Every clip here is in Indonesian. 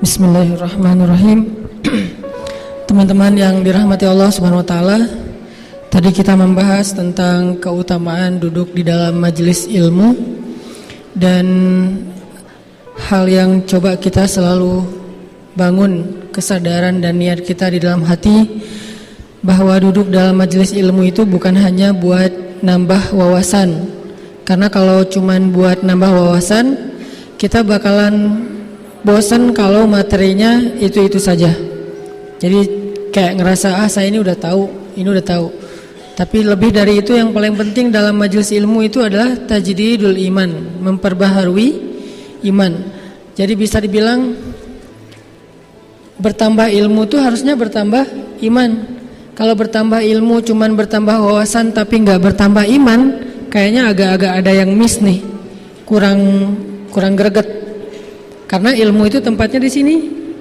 Bismillahirrahmanirrahim. Teman-teman yang dirahmati Allah Subhanahu wa taala, tadi kita membahas tentang keutamaan duduk di dalam majelis ilmu dan hal yang coba kita selalu bangun kesadaran dan niat kita di dalam hati bahwa duduk dalam majelis ilmu itu bukan hanya buat nambah wawasan. Karena kalau cuman buat nambah wawasan, kita bakalan bosan kalau materinya itu saja. Jadi kayak ngerasa saya ini udah tahu. Tapi lebih dari itu, yang paling penting dalam majelis ilmu itu adalah tajdidul iman, memperbaharui iman. Jadi bisa dibilang bertambah ilmu itu harusnya bertambah iman. Kalau bertambah ilmu cuman bertambah wawasan tapi nggak bertambah iman, kayaknya agak-agak ada yang miss nih, kurang greget. Karena ilmu itu tempatnya di sini,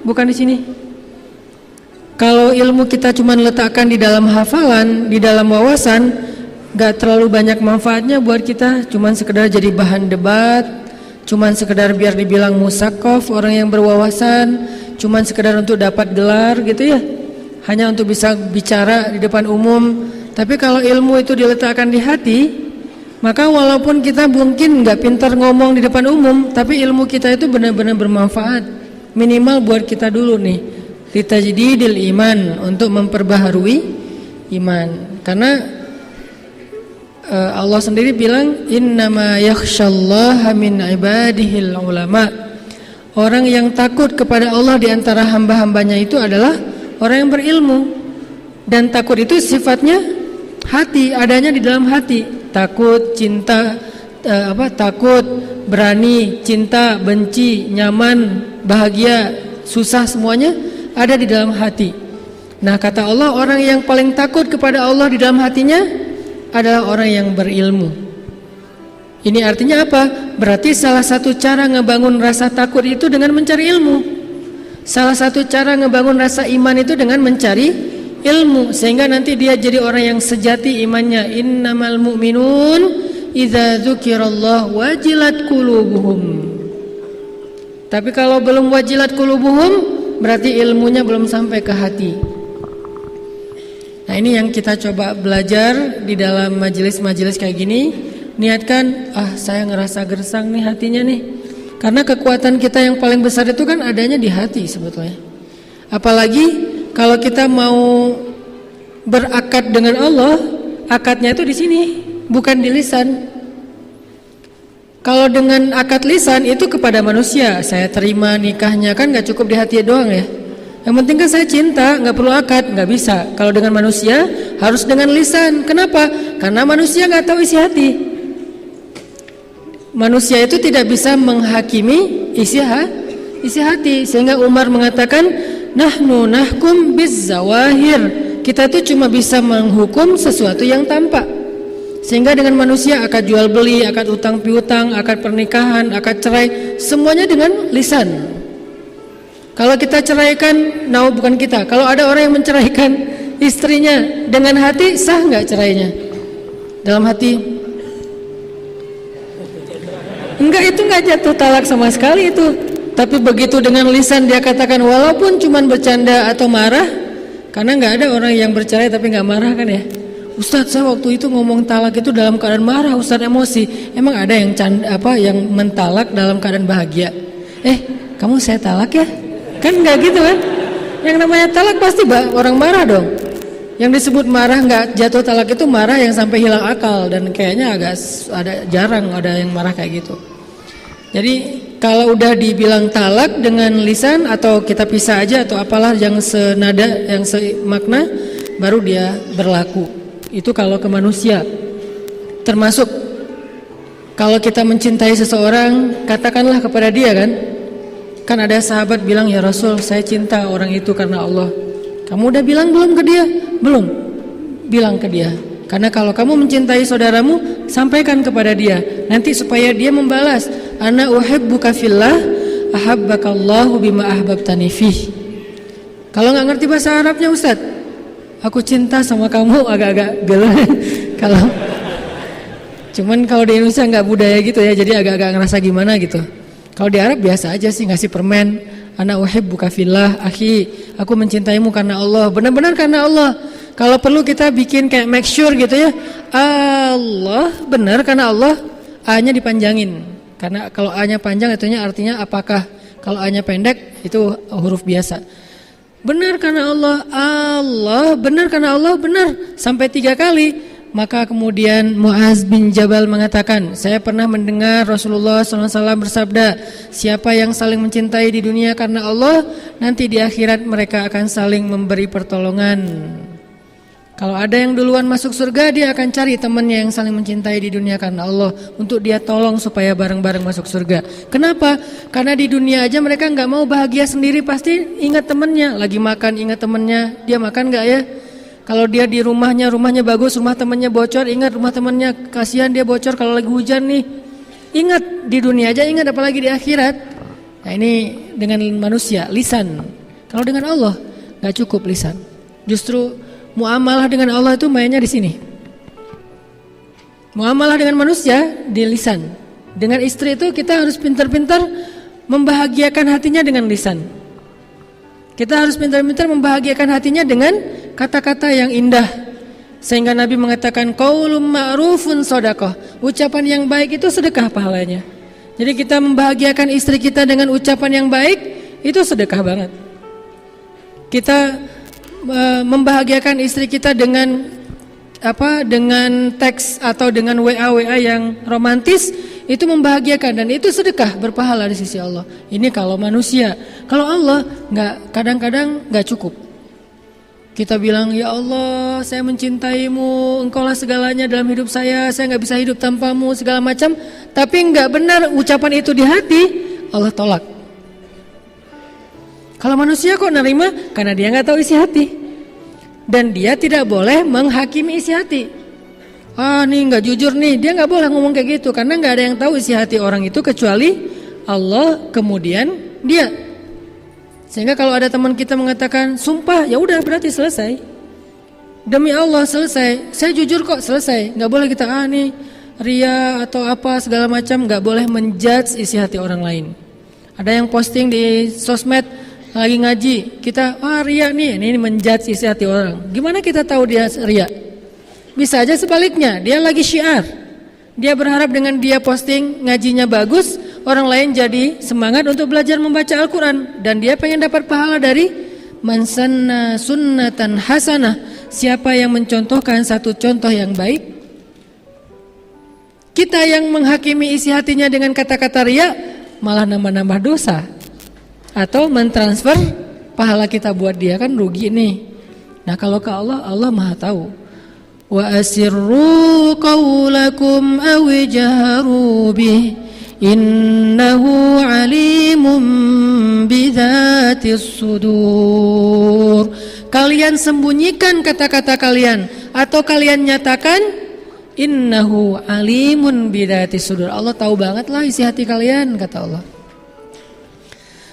bukan di sini. Kalau ilmu kita cuma letakkan di dalam hafalan, di dalam wawasan, gak terlalu banyak manfaatnya buat kita. Cuma sekedar jadi bahan debat, cuma sekedar biar dibilang musakof, orang yang berwawasan, cuma sekedar untuk dapat gelar gitu ya, hanya untuk bisa bicara di depan umum. Tapi kalau ilmu itu diletakkan di hati, maka walaupun kita mungkin nggak pintar ngomong di depan umum, tapi ilmu kita itu benar-benar bermanfaat. Minimal buat kita dulu nih, litajdidil iman, untuk memperbaharui iman. Karena Allah sendiri bilang, innama yakhsyallaha min ibadihil ulama. Orang yang takut kepada Allah di antara hamba-hambanya itu adalah orang yang berilmu. Dan takut itu sifatnya hati, adanya di dalam hati. Takut, cinta, takut, berani, cinta, benci, nyaman, bahagia, susah, semuanya ada di dalam hati. Nah, kata Allah, orang yang paling takut kepada Allah di dalam hatinya adalah orang yang berilmu. Ini artinya apa? Berarti salah satu cara ngebangun rasa takut itu dengan mencari ilmu. Salah satu cara ngebangun rasa iman itu dengan mencari ilmu, sehingga nanti dia jadi orang yang sejati imannya. Innamal mu'minun idza dzukirallah wajilat qulubuhum. Tapi kalau belum wajilat qulubuhum, berarti ilmunya belum sampai ke hati. Nah, ini yang kita coba belajar di dalam majelis-majelis kayak gini. Niatkan, saya ngerasa gersang nih hatinya nih. Karena kekuatan kita yang paling besar itu kan adanya di hati sebetulnya. Apalagi kalau kita mau berakad dengan Allah, akadnya itu di sini, bukan di lisan. Kalau dengan akad lisan itu kepada manusia, saya terima nikahnya, kan nggak cukup di hati doang ya. Yang penting kan saya cinta, nggak perlu akad, nggak bisa. Kalau dengan manusia harus dengan lisan. Kenapa? Karena manusia nggak tahu isi hati. Manusia itu tidak bisa menghakimi isi hati. Sehingga Umar mengatakan, nahnu nahkum bizzawahir. Kita itu cuma bisa menghukum sesuatu yang tampak. Sehingga dengan manusia akad jual beli, akad utang piutang, akad pernikahan, akad cerai, semuanya dengan lisan. Kalau kita ceraikan, bukan kita. Kalau ada orang yang menceraikan istrinya dengan hati, sah nggak cerainya? Dalam hati, enggak, itu nggak jatuh talak sama sekali itu. Tapi begitu dengan lisan dia katakan, walaupun cuma bercanda atau marah, karena nggak ada orang yang bercerai tapi nggak marah kan ya. Ustadz, saya waktu itu ngomong talak itu dalam keadaan marah, Ustadz, emosi. Emang ada yang yang mentalak dalam keadaan bahagia? Kamu saya talak ya? Kan nggak gitu kan? Yang namanya talak pasti orang marah dong. Yang disebut marah nggak jatuh talak itu marah yang sampai hilang akal, dan kayaknya jarang ada yang marah kayak gitu. Jadi kalau udah dibilang talak dengan lisan, atau kita pisah aja atau apalah yang senada, yang semakna, baru dia berlaku. Itu kalau ke manusia. Termasuk kalau kita mencintai seseorang, katakanlah kepada dia kan ada sahabat bilang, ya Rasul, saya cinta orang itu karena Allah. Kamu udah bilang belum ke dia? Belum. Bilang ke dia. Karena kalau kamu mencintai saudaramu, sampaikan kepada dia, nanti supaya dia membalas. Ana uhibbuka fillah ahabbakallahu bima ahbabtani fih. Kalau nggak ngerti bahasa Arabnya, Ustaz, aku cinta sama kamu, agak-agak gelo. Cuman kalau di Indonesia nggak budaya gitu ya, jadi agak-agak ngerasa gimana gitu. Kalau di Arab biasa aja sih, ngasih permen, ana uhibbuka fillah, akhi, aku mencintaimu karena Allah, benar-benar karena Allah. Kalau perlu kita bikin kayak make sure gitu ya. Allah, benar karena Allah, A-nya dipanjangin. Karena kalau A-nya panjang itu artinya apakah. Kalau A-nya pendek itu huruf biasa. Benar karena Allah, Allah, benar karena Allah, benar sampai 3 kali. Maka kemudian Muaz bin Jabal mengatakan, saya pernah mendengar Rasulullah SAW bersabda, siapa yang saling mencintai di dunia karena Allah, nanti di akhirat mereka akan saling memberi pertolongan. Kalau ada yang duluan masuk surga, dia akan cari temannya yang saling mencintai di dunia karena Allah untuk dia tolong supaya bareng-bareng masuk surga. Kenapa? Karena di dunia aja mereka nggak mau bahagia sendiri, pasti ingat temannya. Lagi makan ingat temannya, dia makan nggak ya? Kalau dia di rumahnya bagus, rumah temannya bocor, ingat rumah temannya, kasihan dia bocor kalau lagi hujan nih. Ingat di dunia aja, ingat apalagi di akhirat. Nah ini dengan manusia, lisan. Kalau dengan Allah nggak cukup lisan. Justru muamalah dengan Allah itu mainnya di sini. Muamalah dengan manusia di lisan. Dengan istri itu kita harus pintar-pintar membahagiakan hatinya dengan lisan. Kita harus pintar-pintar membahagiakan hatinya dengan kata-kata yang indah. Sehingga Nabi mengatakan qaulun ma'rufun shadaqah. Ucapan yang baik itu sedekah pahalanya. Jadi kita membahagiakan istri kita dengan ucapan yang baik itu sedekah banget. Kita membahagiakan istri kita dengan dengan teks atau dengan WA yang romantis, itu membahagiakan dan itu sedekah berpahala di sisi Allah. Ini kalau manusia. Kalau Allah kadang-kadang nggak cukup. Kita bilang, ya Allah, saya mencintaimu, engkaulah segalanya dalam hidup saya nggak bisa hidup tanpamu, segala macam. Tapi nggak benar ucapan itu di hati, Allah tolak. Kalau manusia kok nerima? Karena dia nggak tahu isi hati. Dan dia tidak boleh menghakimi isi hati. Nih nggak jujur nih, dia nggak boleh ngomong kayak gitu. Karena nggak ada yang tahu isi hati orang itu kecuali Allah, kemudian dia. Sehingga kalau ada teman kita mengatakan sumpah, ya udah berarti selesai. Demi Allah selesai. Saya jujur kok, selesai. Nggak boleh kita nih ria atau apa segala macam. Nggak boleh menjudge isi hati orang lain. Ada yang posting di sosmed lagi ngaji, kita ria nih, ini menjudge isi hati orang. Gimana kita tahu dia ria? Bisa aja sebaliknya, dia lagi syiar. Dia berharap dengan dia posting ngajinya bagus, orang lain jadi semangat untuk belajar membaca Al-Quran. Dan dia pengen dapat pahala dari man sanna sunnatan hasanah. Siapa yang mencontohkan satu contoh yang baik. Kita yang menghakimi isi hatinya dengan kata-kata ria, malah nambah-nambah dosa. Atau mentransfer pahala kita buat dia, kan rugi nih. Nah kalau ke Allah, Allah maha tahu. Wa asirru qawlakum aw jaharu bih innahu alimun bidzatis sudur. Kalian sembunyikan kata-kata kalian atau kalian nyatakan, innahu alimun bidzatis sudur. Allah tahu banget lah isi hati kalian, kata Allah.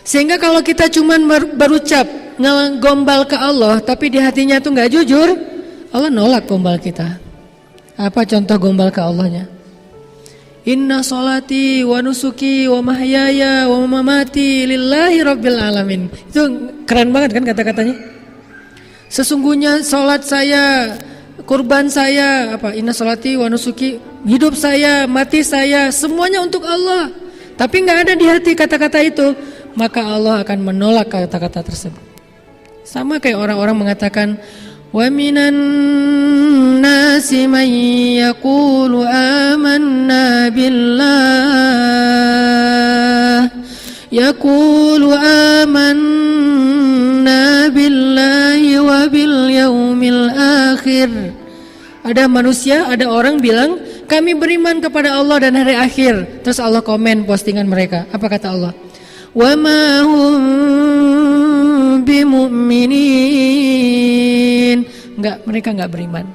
Sehingga kalau kita cuma berucap ngegombal ke Allah tapi di hatinya tuh nggak jujur, Allah nolak gombal kita. Apa contoh gombal ke Allahnya? Inna sholati wa nusuki wa mahyaya wa mamati lillahi rabbil alamin. Itu keren banget kan kata-katanya. Sesungguhnya sholat saya, kurban saya, inna sholati wa nusuki, hidup saya, mati saya, semuanya untuk Allah. Tapi nggak ada di hati kata-kata itu, maka Allah akan menolak kata-kata tersebut. Sama kayak orang-orang mengatakan, wa minan nasi man yaqulu amanna billah wa bil yaumil akhir. Ada manusia, ada orang bilang, kami beriman kepada Allah dan hari akhir. Terus Allah komen postingan mereka. Apa kata Allah? Wa ma hum bimu'minin. Mereka enggak beriman.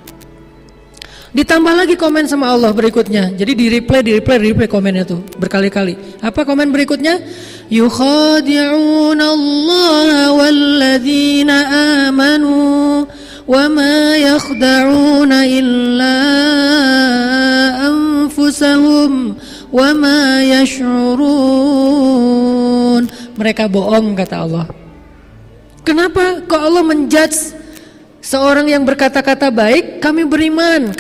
Ditambah lagi komen sama Allah berikutnya. Jadi di replay komennya tuh berkali-kali. Apa komen berikutnya? Yukhadi'una Allah walladzina amanu wa ma yakhda'una illa anfusahum wa ma yash'urun. mereka bohong, kata Allah. Kenapa kok Allah menjudge seorang yang berkata-kata baik? Kami beriman,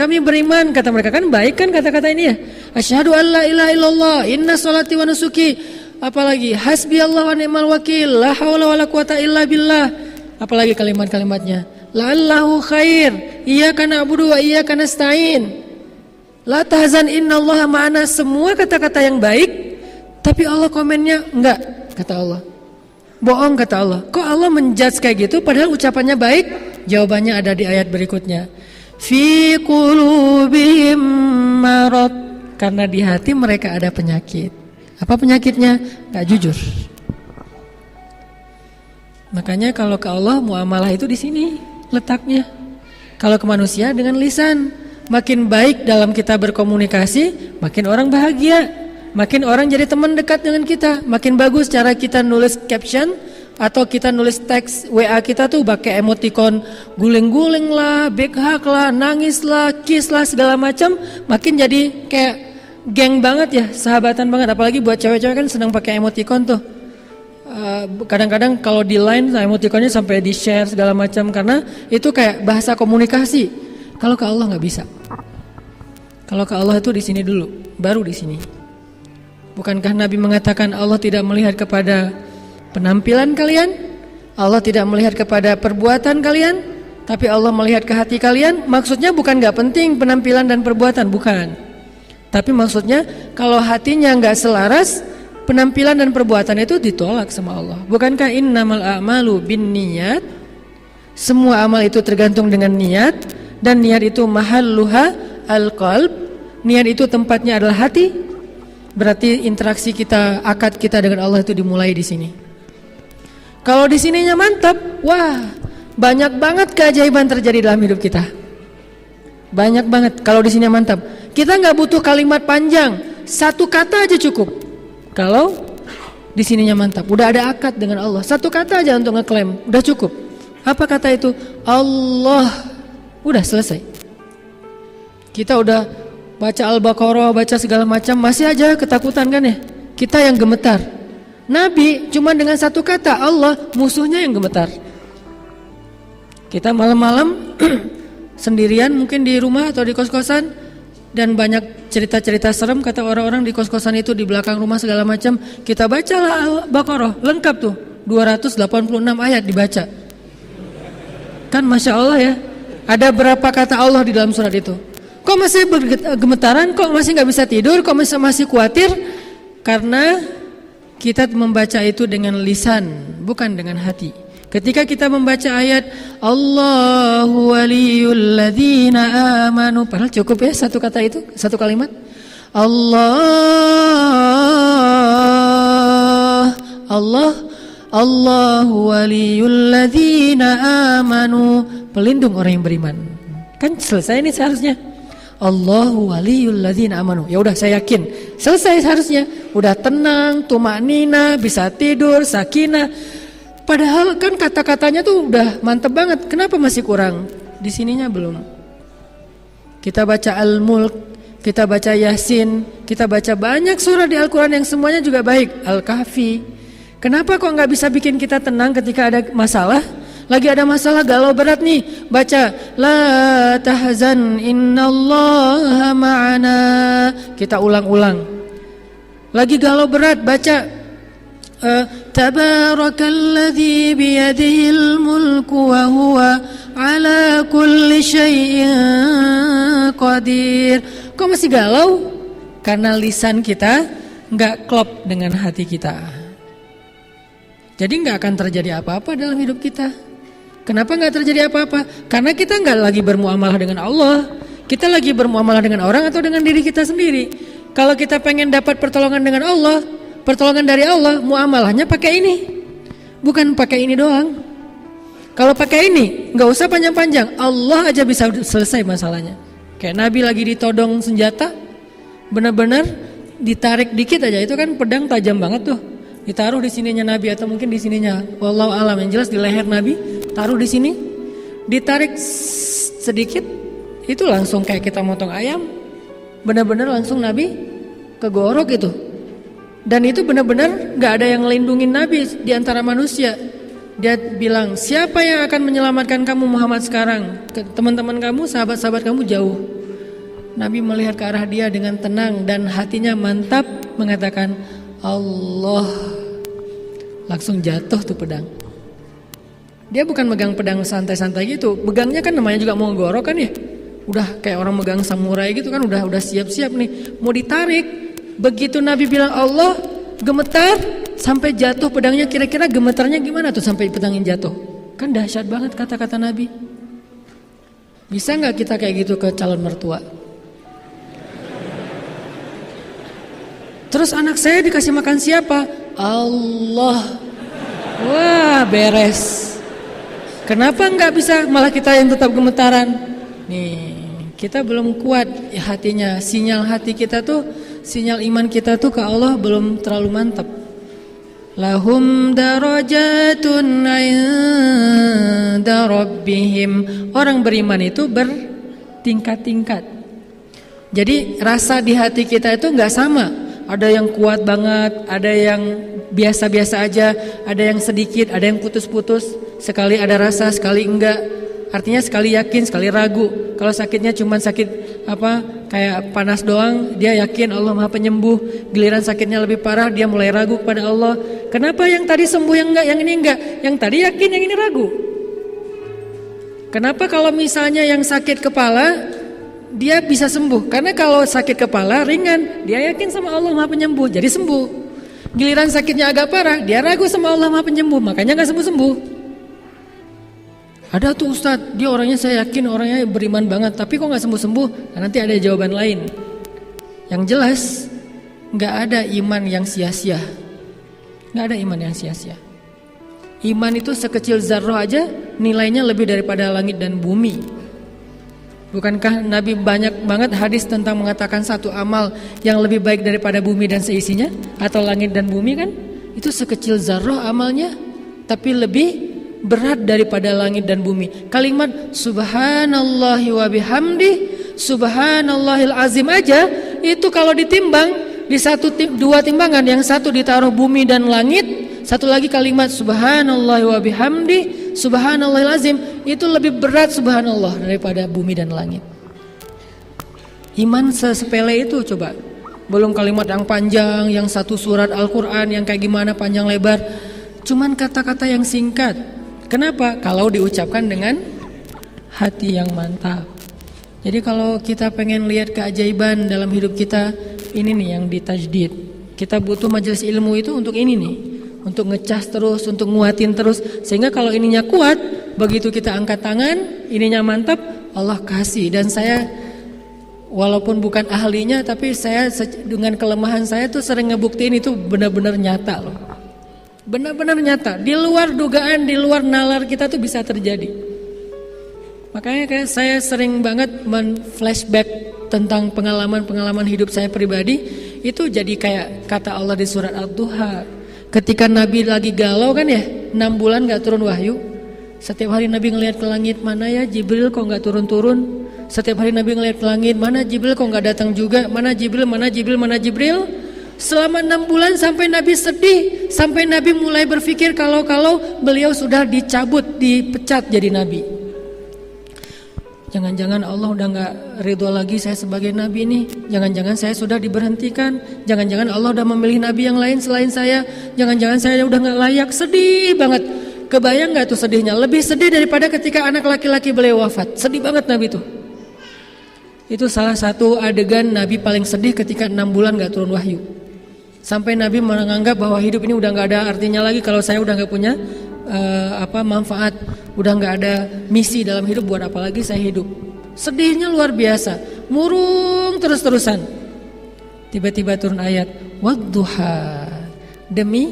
kata mereka. Kan baik kan kata-kata ini ya. Asyhadu an la ilaha illallah, inna sholati wa nusuki, apalagi hasbi Allah wa ni'mal wakil, la haula wala quwata illa billah, apalagi kalimat-kalimatnya. La'allahu khair, iyyaka na'budu wa iyyaka nasta'in, la tahzan innallaha ma'ana. Semua kata-kata yang baik, tapi Allah komennya enggak, kata Allah. Bohong, kata Allah. Kok Allah menjudge kayak gitu padahal ucapannya baik? Jawabannya ada di ayat berikutnya. Fi qulubihim marad, karena di hati mereka ada penyakit. Apa penyakitnya? Gak jujur. Makanya kalau ke Allah muamalah itu di sini letaknya. Kalau ke manusia dengan lisan. Makin baik dalam kita berkomunikasi, makin orang bahagia. Makin orang jadi teman dekat dengan kita. Makin bagus cara kita nulis caption atau kita nulis teks WA kita tuh pakai emoticon guling-guling lah, big hug lah, nangis lah, kiss lah, segala macam. Makin jadi kayak geng banget ya, sahabatan banget. Apalagi buat cewek-cewek kan senang pakai emoticon tuh. Kadang-kadang kalau di line emoticonnya sampai di share segala macam, karena itu kayak bahasa komunikasi. Kalau ke Allah nggak bisa. Kalau ke Allah itu di sini dulu, baru di sini. Bukankah Nabi mengatakan Allah tidak melihat kepada penampilan kalian, Allah tidak melihat kepada perbuatan kalian, tapi Allah melihat ke hati kalian? Maksudnya bukan gak penting penampilan dan perbuatan, bukan. Tapi maksudnya kalau hatinya gak selaras, penampilan dan perbuatan itu ditolak sama Allah. Bukankah innamal a'malu binniyat? Semua amal itu tergantung dengan niat, dan niat itu mahalluha al-qalb. Niat itu tempatnya adalah hati. Berarti interaksi kita, akad kita dengan Allah itu dimulai di sini. Kalau di sininya mantap, wah, banyak banget keajaiban terjadi dalam hidup kita. Banyak banget kalau di sini mantap. Kita nggak butuh kalimat panjang, satu kata aja cukup. Kalau di sininya mantap, udah ada akad dengan Allah, satu kata aja untuk ngeklaim, udah cukup. Apa kata itu? Allah. Udah selesai. Kita udah baca Al-Baqarah, baca segala macam, masih aja ketakutan kan ya? Kita yang gemetar. Nabi cuma dengan satu kata, Allah, musuhnya yang gemetar. Kita malam-malam sendirian mungkin di rumah atau di kos-kosan, dan banyak cerita-cerita serem kata orang-orang di kos-kosan itu, di belakang rumah segala macam. Kita bacalah Al-Baqarah, lengkap tuh, 286 ayat dibaca. Kan Masya Allah ya, ada berapa kata Allah di dalam surat itu? Kok masih gemetaran, kok masih gak bisa tidur, kok masih khawatir? Karena kita membaca itu dengan lisan, bukan dengan hati. Ketika kita membaca ayat Allahu waliyul ladzina amanu, padahal cukup ya satu kata itu, satu kalimat. Allahu waliyul ladzina amanu, pelindung orang yang beriman. Kan selesai ini seharusnya. Allahu waliyul ladzina amanu. Ya udah, saya yakin selesai seharusnya. Udah tenang, tumanina, bisa tidur, sakinah. Padahal kan kata-katanya tuh udah mantep banget. Kenapa masih kurang? Di sininya belum. Kita baca Al-Mulk, kita baca Yasin, kita baca banyak surah di Al-Quran yang semuanya juga baik. Al-Kahfi. Kenapa kok gak bisa bikin kita tenang ketika ada masalah? Lagi ada masalah galau berat nih, baca la tahzan innallaha ma'ana. Kita ulang-ulang. Lagi galau berat, baca tabarakalladzi biyadihil mulku wa huwa ala kulli syai'in qadir. Kok masih galau? Karena lisan kita enggak klop dengan hati kita. Jadi enggak akan terjadi apa-apa dalam hidup kita. Kenapa nggak terjadi apa-apa? Karena kita nggak lagi bermuamalah dengan Allah. Kita lagi bermuamalah dengan orang atau dengan diri kita sendiri. Kalau kita pengen dapat pertolongan dengan Allah, pertolongan dari Allah, muamalahnya pakai ini. Bukan pakai ini doang. Kalau pakai ini, nggak usah panjang-panjang. Allah aja bisa selesai masalahnya. Kayak Nabi lagi ditodong senjata, benar-benar ditarik dikit aja. Itu kan pedang tajam banget tuh. Ditaruh di sininya Nabi atau mungkin di sininya, wallahu alam, yang jelas di leher Nabi, taruh di sini, ditarik sedikit, itu langsung kayak kita motong ayam, benar-benar langsung Nabi kegorok itu. Dan itu benar-benar gak ada yang melindungi Nabi di antara manusia. Dia bilang, siapa yang akan menyelamatkan kamu Muhammad sekarang? Teman-teman kamu, sahabat-sahabat kamu jauh. Nabi melihat ke arah dia dengan tenang dan hatinya mantap, mengatakan Allah. Langsung jatuh tuh pedang. Dia bukan megang pedang santai-santai gitu. Pegangnya kan namanya juga monggoro kan ya. Udah kayak orang megang samurai gitu kan, udah siap-siap nih mau ditarik. Begitu Nabi bilang Allah, gemetar sampai jatuh pedangnya. Kira-kira gemetarnya gimana tuh sampai pedangnya jatuh? Kan dahsyat banget kata-kata Nabi. Bisa gak kita kayak gitu ke calon mertua? Terus anak saya dikasih makan siapa? Allah. Wah, beres. Kenapa gak bisa malah kita yang tetap gemetaran? Nih, kita belum kuat ya hatinya. Sinyal hati kita tuh, sinyal iman kita tuh ke Allah belum terlalu mantap. Lahum darajatun 'inda rabbihim. Orang beriman itu bertingkat-tingkat. Jadi rasa di hati kita itu enggak sama. Ada yang kuat banget, ada yang biasa-biasa aja, ada yang sedikit, ada yang putus-putus. Sekali ada rasa, sekali enggak. Artinya sekali yakin, sekali ragu. Kalau sakitnya cuma sakit kayak panas doang, dia yakin Allah Maha Penyembuh. Giliran sakitnya lebih parah, dia mulai ragu kepada Allah. Kenapa yang tadi sembuh yang enggak, yang ini enggak? Yang tadi yakin, yang ini ragu. Kenapa kalau misalnya yang sakit kepala dia bisa sembuh? Karena kalau sakit kepala ringan, dia yakin sama Allah Maha Penyembuh, jadi sembuh. Giliran sakitnya agak parah, dia ragu sama Allah Maha Penyembuh, makanya enggak sembuh-sembuh. Ada tuh Ustadz, dia orangnya saya yakin orangnya beriman banget, tapi kok gak sembuh-sembuh? Nah, nanti ada jawaban lain. Yang jelas gak ada iman yang sia-sia. Gak ada iman yang sia-sia. Iman itu sekecil zarrah aja nilainya lebih daripada langit dan bumi. Bukankah Nabi banyak banget hadis tentang mengatakan satu amal yang lebih baik daripada bumi dan seisinya? Atau langit dan bumi kan? Itu sekecil zarrah amalnya, tapi lebih berat daripada langit dan bumi. Kalimat subhanallahi wa bihamdi, subhanallahil azim aja itu kalau ditimbang di dua timbangan, yang satu ditaruh bumi dan langit, satu lagi kalimat subhanallahi wa bihamdi, subhanallahil azim, itu lebih berat subhanallah daripada bumi dan langit. Iman sesepele itu coba. Belum kalimat yang panjang, yang satu surat Al-Quran yang kayak gimana panjang lebar. Cuman kata-kata yang singkat. Kenapa? Kalau diucapkan dengan hati yang mantap. Jadi kalau kita pengen lihat keajaiban dalam hidup kita, ini nih yang ditajdid. Kita butuh majelis ilmu itu untuk ini nih, untuk ngecas terus, untuk nguatin terus. Sehingga kalau ininya kuat, begitu kita angkat tangan, ininya mantap, Allah kasih. Dan saya walaupun bukan ahlinya, tapi saya dengan kelemahan saya tuh sering ngebuktiin itu benar-benar nyata loh. Benar-benar nyata, di luar dugaan, di luar nalar kita tuh bisa terjadi. Makanya kayak saya sering banget men-flashback tentang pengalaman-pengalaman hidup saya pribadi. Itu jadi kayak kata Allah di surat Ad-Duha. Ketika Nabi lagi galau kan ya, 6 bulan gak turun wahyu. Setiap hari Nabi ngelihat ke langit, mana ya Jibril kok gak turun-turun. Setiap hari Nabi ngelihat ke langit, mana Jibril kok gak datang juga. Mana Jibril, mana Jibril, mana Jibril. Selama 6 bulan sampai Nabi sedih, sampai Nabi mulai berpikir kalau beliau sudah dicabut, dipecat jadi Nabi. Jangan-jangan Allah udah gak ridho lagi saya sebagai Nabi nih. Jangan-jangan saya sudah diberhentikan. Jangan-jangan Allah udah memilih Nabi yang lain selain saya. Jangan-jangan saya udah gak layak. Sedih banget. Kebayang gak tuh sedihnya? Lebih sedih daripada ketika anak laki-laki beliau wafat. Sedih banget Nabi tuh. Itu salah satu adegan Nabi paling sedih ketika 6 bulan gak turun wahyu. Sampai Nabi menganggap bahwa hidup ini udah gak ada artinya lagi kalau saya udah gak punya manfaat, udah gak ada misi dalam hidup, buat apa lagi saya hidup. Sedihnya luar biasa, murung terus-terusan. Tiba-tiba turun ayat wadduha, demi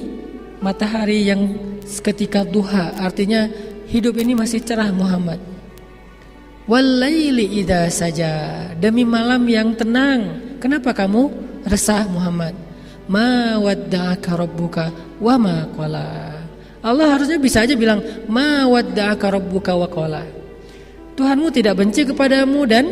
matahari yang ketika duha, artinya hidup ini masih cerah Muhammad. Wallaili idza saja, demi malam yang tenang. Kenapa kamu resah Muhammad? Ma wadda'aka rabbuka wa ma qala. Allah harusnya bisa aja bilang ma wadda'aka rabbuka wa qala. Tuhanmu tidak benci kepadamu dan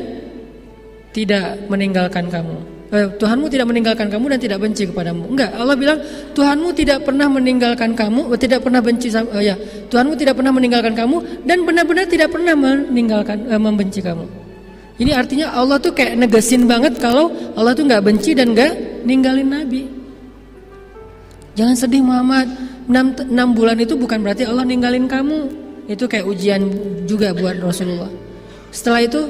tidak meninggalkan kamu. Tuhanmu tidak meninggalkan kamu dan tidak benci kepadamu. Enggak, Allah bilang Tuhanmu tidak pernah meninggalkan kamu, tidak pernah benci Tuhanmu tidak pernah meninggalkan kamu dan benar-benar tidak pernah membenci kamu. Ini artinya Allah tuh kayak negesin banget kalau Allah tuh enggak benci dan enggak ninggalin Nabi. Jangan sedih Muhammad, 6 bulan itu bukan berarti Allah ninggalin kamu. Itu kayak ujian juga buat Rasulullah. Setelah itu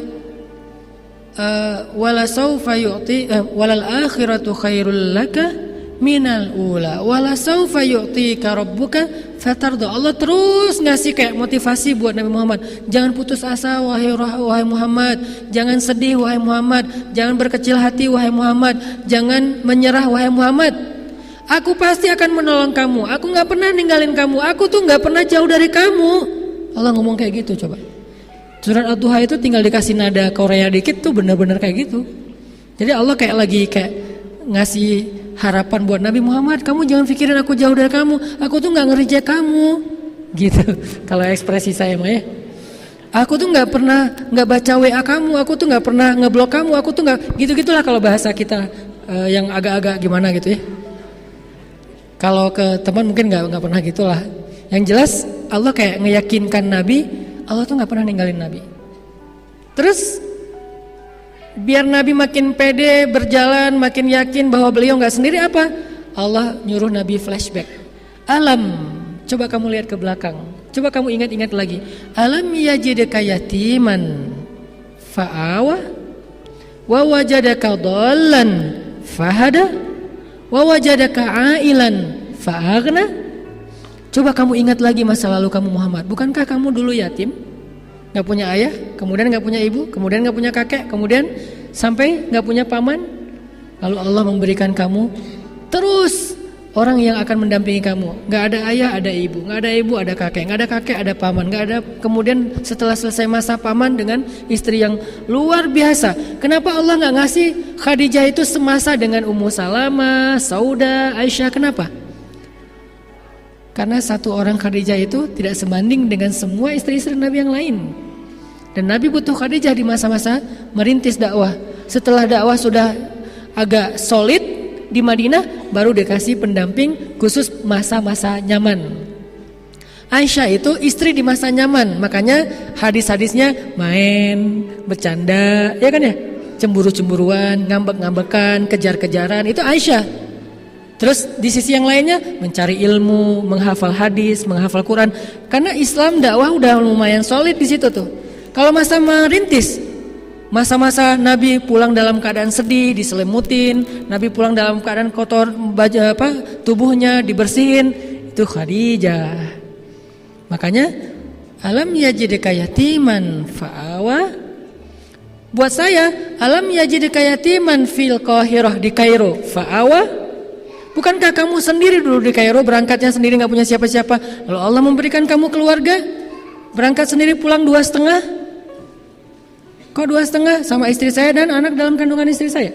wala saufa yu'ti walal akhiratu khairul laka minal ula wala saufa yu'tika rabbuka fatarda. Allah terus ngasih kayak motivasi buat Nabi Muhammad. Jangan putus asa wahai Muhammad, jangan sedih wahai Muhammad, jangan berkecil hati wahai Muhammad, jangan menyerah wahai Muhammad. Aku pasti akan menolong kamu. Aku enggak pernah ninggalin kamu. Aku tuh enggak pernah jauh dari kamu. Allah ngomong kayak gitu coba. Surat Ad-Duha itu tinggal dikasih nada Korea dikit tuh benar-benar kayak gitu. Jadi Allah kayak lagi kayak ngasih harapan buat Nabi Muhammad, kamu jangan pikirin aku jauh dari kamu. Aku tuh nggak ngereject kamu, gitu. Kalau ekspresi saya mah ya. Aku tuh nggak pernah nggak baca WA kamu. Aku tuh nggak pernah ngeblok kamu. Aku tuh nggak gitu-gitulah kalau bahasa kita yang agak-agak gimana gitu ya. Kalau ke teman mungkin nggak pernah gitulah. Yang jelas Allah kayak ngeyakinkan Nabi. Allah tuh gak pernah ninggalin Nabi. Terus biar Nabi makin pede berjalan, makin yakin bahwa beliau gak sendiri apa? Allah nyuruh Nabi flashback. Alam, coba kamu lihat ke belakang. Coba kamu ingat-ingat lagi. Alam yajidka yatiman fa'awa wa wajadaka dhallan fahada wa wajadaka ailan fa'aghna. Coba kamu ingat lagi masa lalu kamu Muhammad. Bukankah kamu dulu yatim? Gak punya ayah, kemudian gak punya ibu, kemudian gak punya kakek, kemudian sampai gak punya paman. Lalu Allah memberikan kamu terus orang yang akan mendampingi kamu. Gak ada ayah, ada ibu. Gak ada ibu, ada kakek. Gak ada kakek, ada paman. Gak ada. Kemudian setelah selesai masa paman dengan istri yang luar biasa. Kenapa Allah gak ngasih Khadijah itu semasa dengan Ummu Salamah, Sauda, Aisyah? Kenapa? Karena satu orang Khadijah itu tidak sebanding dengan semua istri-istri Nabi yang lain. Dan Nabi butuh Khadijah di masa-masa merintis dakwah. Setelah dakwah sudah agak solid di Madinah, baru dikasih pendamping khusus masa-masa nyaman. Aisyah itu istri di masa nyaman. Makanya hadis-hadisnya main, bercanda, ya kan ya? Cemburu-cemburuan, ngambek-ngambekan, kejar-kejaran, itu Aisyah. Terus di sisi yang lainnya mencari ilmu, menghafal hadis, menghafal Quran. Karena Islam dakwah udah lumayan solid di situ tuh. Kalau masa merintis, masa-masa Nabi pulang dalam keadaan sedih, diselimutin, Nabi pulang dalam keadaan kotor, tubuhnya dibersihin, itu Khadijah. Makanya alam yajidka yatiman fa'awa. Buat saya, alam yajidka yatiman fil Qahirah, di Kairo, fa'awa. Bukankah kamu sendiri dulu di Kairo, berangkatnya sendiri gak punya siapa-siapa, lalu Allah memberikan kamu keluarga, berangkat sendiri pulang 2,5. Kok 2,5? Sama istri saya dan anak dalam kandungan istri saya.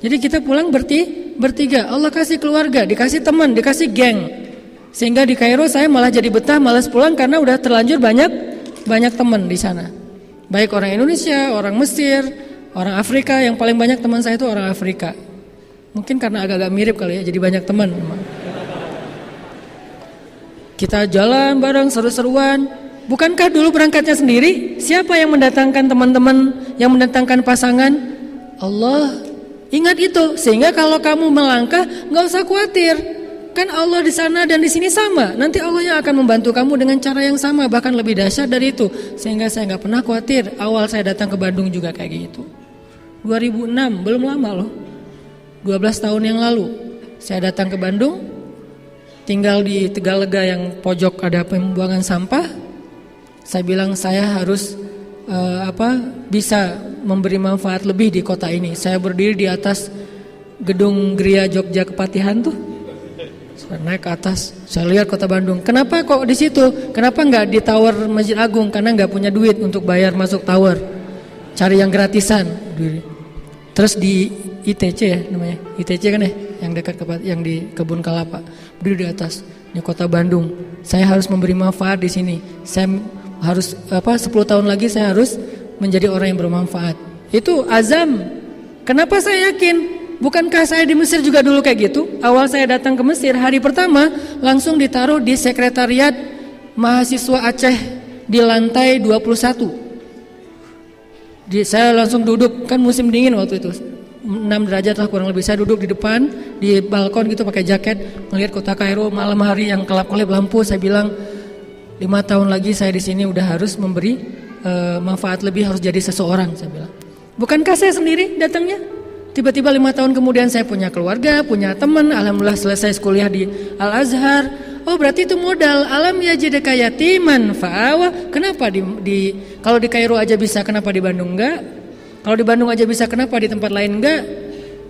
Jadi kita pulang bertiga. Allah kasih keluarga, dikasih teman, dikasih geng. Sehingga di Kairo saya malah jadi betah, malas pulang karena udah terlanjur banyak teman di sana. Baik orang Indonesia, orang Mesir, orang Afrika. Yang paling banyak teman saya itu orang Afrika. Mungkin karena agak-agak mirip kali ya, jadi banyak teman. Kita jalan bareng, seru-seruan. Bukankah dulu berangkatnya sendiri? Siapa yang mendatangkan teman-teman, yang mendatangkan pasangan? Allah. Ingat itu, sehingga kalau kamu melangkah, gak usah khawatir. Kan Allah di sana dan di sini sama. Nanti Allah yang akan membantu kamu dengan cara yang sama, bahkan lebih dahsyat dari itu. Sehingga saya gak pernah khawatir. Awal saya datang ke Bandung juga kayak gitu. 2006, belum lama loh. 12 tahun yang lalu saya datang ke Bandung, tinggal di Tegalega yang pojok ada pembuangan sampah. Saya bilang saya harus bisa memberi manfaat lebih di kota ini. Saya berdiri di atas gedung Gria Jogja Kepatihan tuh. Saya naik ke atas, saya lihat kota Bandung. Kenapa kok di situ? Kenapa nggak di Tower Masjid Agung? Karena nggak punya duit untuk bayar masuk tower. Cari yang gratisan. Terus di ITC ya namanya, ITC kan ya, yang dekat yang di Kebun Kelapa. Berdiri di atas, ini kota Bandung. Saya harus memberi manfaat di sini. Saya harus 10 tahun lagi saya harus menjadi orang yang bermanfaat. Itu azam. Kenapa saya yakin? Bukankah saya di Mesir juga dulu kayak gitu? Awal saya datang ke Mesir, hari pertama langsung ditaruh di sekretariat mahasiswa Aceh di lantai 21. Saya langsung duduk, kan musim dingin waktu itu, 6 derajat lah kurang lebih. Saya duduk di depan, di balkon gitu pakai jaket, melihat kota Kairo malam hari yang kelap-kelip lampu. Saya bilang, 5 tahun lagi saya di sini udah harus memberi manfaat lebih, harus jadi seseorang, saya bilang. Bukankah saya sendiri datangnya? Tiba-tiba 5 tahun kemudian saya punya keluarga, punya teman, alhamdulillah selesai kuliah di Al-Azhar. Oh berarti itu modal. Alam yajidaka yatiman fa'awa. Kenapa kalau di Kairo aja bisa, kenapa di Bandung enggak? Kalau di Bandung aja bisa, kenapa di tempat lain enggak?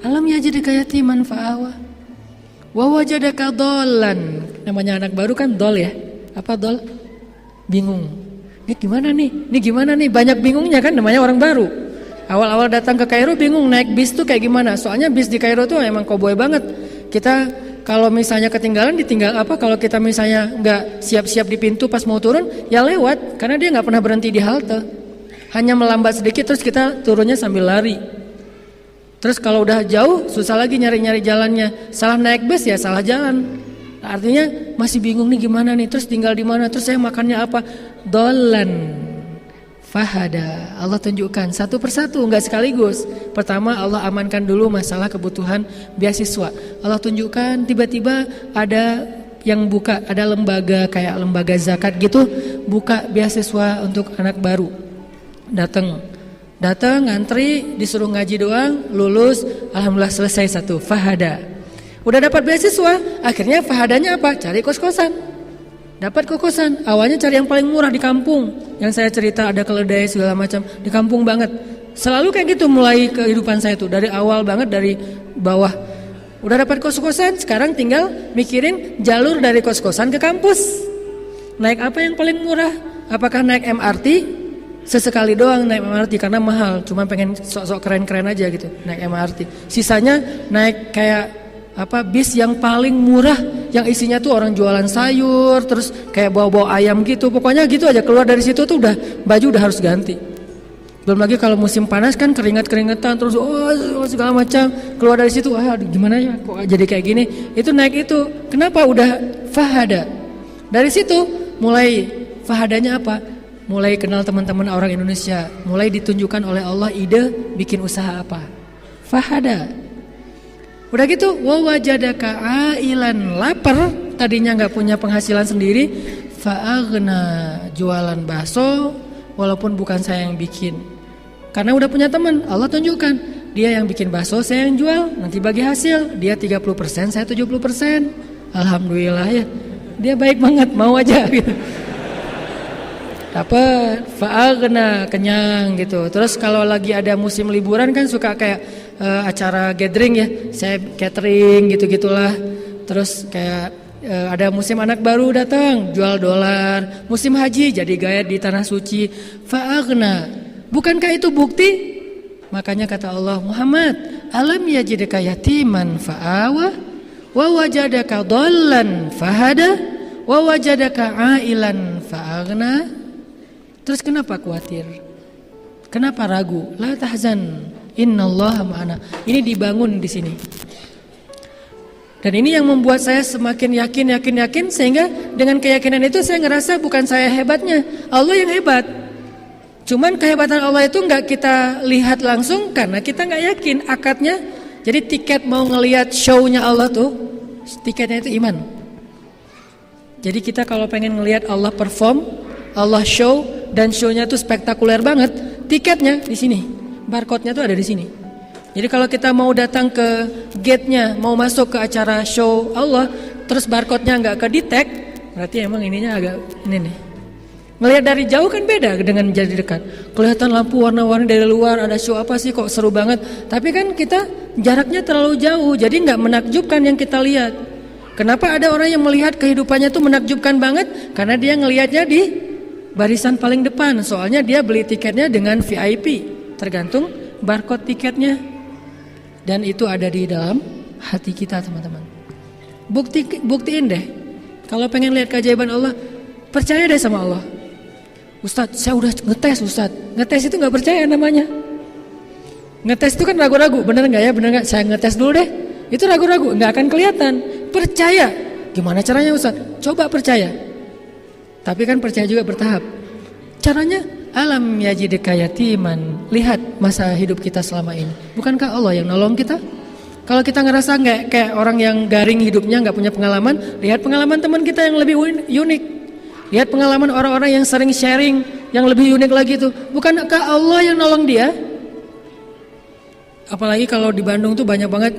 Alam yajidaka yatiman fa'awa wa wajadaka dhallan. Namanya anak baru kan dol ya. Apa dol? Bingung. Ini gimana nih? Banyak bingungnya kan, namanya orang baru. Awal-awal datang ke Kairo bingung naik bis tuh kayak gimana. Soalnya bis di Kairo tuh emang koboi banget. Kita kalau misalnya ketinggalan ditinggal apa, kalau kita misalnya nggak siap-siap di pintu pas mau turun ya lewat, karena dia nggak pernah berhenti di halte. Hanya melambat sedikit terus kita turunnya sambil lari. Terus kalau udah jauh susah lagi nyari-nyari jalannya. Salah naik bus ya salah jalan. Artinya masih bingung nih gimana nih, terus tinggal di mana, terus saya makannya apa? Dolan fahada. Allah tunjukkan satu persatu, enggak sekaligus. Pertama Allah amankan dulu masalah kebutuhan beasiswa. Allah tunjukkan, tiba-tiba ada yang buka, ada lembaga kayak lembaga zakat gitu, buka beasiswa untuk anak baru. Datang ngantri, disuruh ngaji doang, lulus, alhamdulillah selesai satu, fahada. Udah dapat beasiswa, akhirnya fahadanya apa? Cari kos-kosan. Dapat kos-kosan, awalnya cari yang paling murah di kampung. Yang saya cerita ada keledai segala macam, di kampung banget. Selalu kayak gitu mulai kehidupan saya tuh, dari awal banget, dari bawah. Udah dapat kos-kosan, sekarang tinggal mikirin jalur dari kos-kosan ke kampus. Naik apa yang paling murah? Apakah naik MRT? Sesekali doang naik MRT karena mahal, cuma pengen sok-sok keren-keren aja gitu naik MRT. Sisanya naik kayak bis yang paling murah, yang isinya tuh orang jualan sayur, terus kayak bawa-bawa ayam gitu. Pokoknya gitu aja, keluar dari situ tuh udah baju udah harus ganti. Belum lagi kalau musim panas kan keringat-keringetan, terus segala macam. Keluar dari situ, aduh gimana ya kok jadi kayak gini. Itu naik itu. Kenapa? Udah fahada. Dari situ mulai fahadanya apa? Mulai kenal teman-teman orang Indonesia, mulai ditunjukkan oleh Allah ide bikin usaha apa. Fahada. Udah gitu, wajadaka ailan, lapar, tadinya nggak punya penghasilan sendiri, fa'aghna, jualan bakso, walaupun bukan saya yang bikin. Karena udah punya teman, Allah tunjukkan, dia yang bikin bakso, saya yang jual, nanti bagi hasil, dia 30%, saya 70%. Alhamdulillah ya, dia baik banget, mau aja gitu. Dapat, fa'aghna, kenyang gitu. Terus kalau lagi ada musim liburan kan suka kayak acara gathering ya, saya catering gitu-gitulah. Terus kayak ada musim anak baru datang, jual dolar. Musim haji jadi gaya di tanah suci. Fa'aghna. Bukankah itu bukti? Makanya kata Allah, Muhammad, alam yajidaka yatiman fa'awa wa wajadaka dhallan fahada wa wajadaka ailan fa'aghna. Terus kenapa khawatir? Kenapa ragu? La tahzan, innallaha ma'ana. Ini dibangun di sini. Dan ini yang membuat saya semakin yakin sehingga dengan keyakinan itu saya ngerasa bukan saya hebatnya, Allah yang hebat. Cuman kehebatan Allah itu nggak kita lihat langsung karena kita nggak yakin akadnya. Jadi tiket mau ngelihat show-nya Allah tuh, tiketnya itu iman. Jadi kita kalau pengen ngelihat Allah perform, Allah show, dan show-nya tuh spektakuler banget, tiketnya di sini, barcode-nya tuh ada di sini. Jadi kalau kita mau datang ke gate-nya, mau masuk ke acara show Allah, terus barcode-nya nggak ke-detect, berarti emang ininya agak ini nih. Ngelihat dari jauh kan beda dengan jadi dekat. Kelihatan lampu warna-warni dari luar, ada show apa sih kok seru banget. Tapi kan kita jaraknya terlalu jauh, jadi nggak menakjubkan yang kita lihat. Kenapa ada orang yang melihat kehidupannya tuh menakjubkan banget? Karena dia ngelihatnya di barisan paling depan, soalnya dia beli tiketnya dengan VIP, tergantung barcode tiketnya. Dan itu ada di dalam hati kita, teman-teman. Buktiin deh. Kalau pengen lihat keajaiban Allah, percaya deh sama Allah. Ustadz, saya udah ngetes Ustadz. Ngetes itu gak percaya namanya. Ngetes itu kan ragu-ragu, bener nggak ya, bener nggak? Saya ngetes dulu deh. Itu ragu-ragu, nggak akan kelihatan. Percaya, gimana caranya Ustaz? Coba percaya. Tapi kan percaya juga bertahap. Caranya, alam yajidka yatiman. Lihat masa hidup kita selama ini. Bukankah Allah yang nolong kita? Kalau kita ngerasa nggak kayak orang yang garing hidupnya, nggak punya pengalaman, lihat pengalaman teman kita yang lebih unik. Lihat pengalaman orang-orang yang sering sharing, yang lebih unik lagi itu. Bukankah Allah yang nolong dia? Apalagi kalau di Bandung tuh banyak banget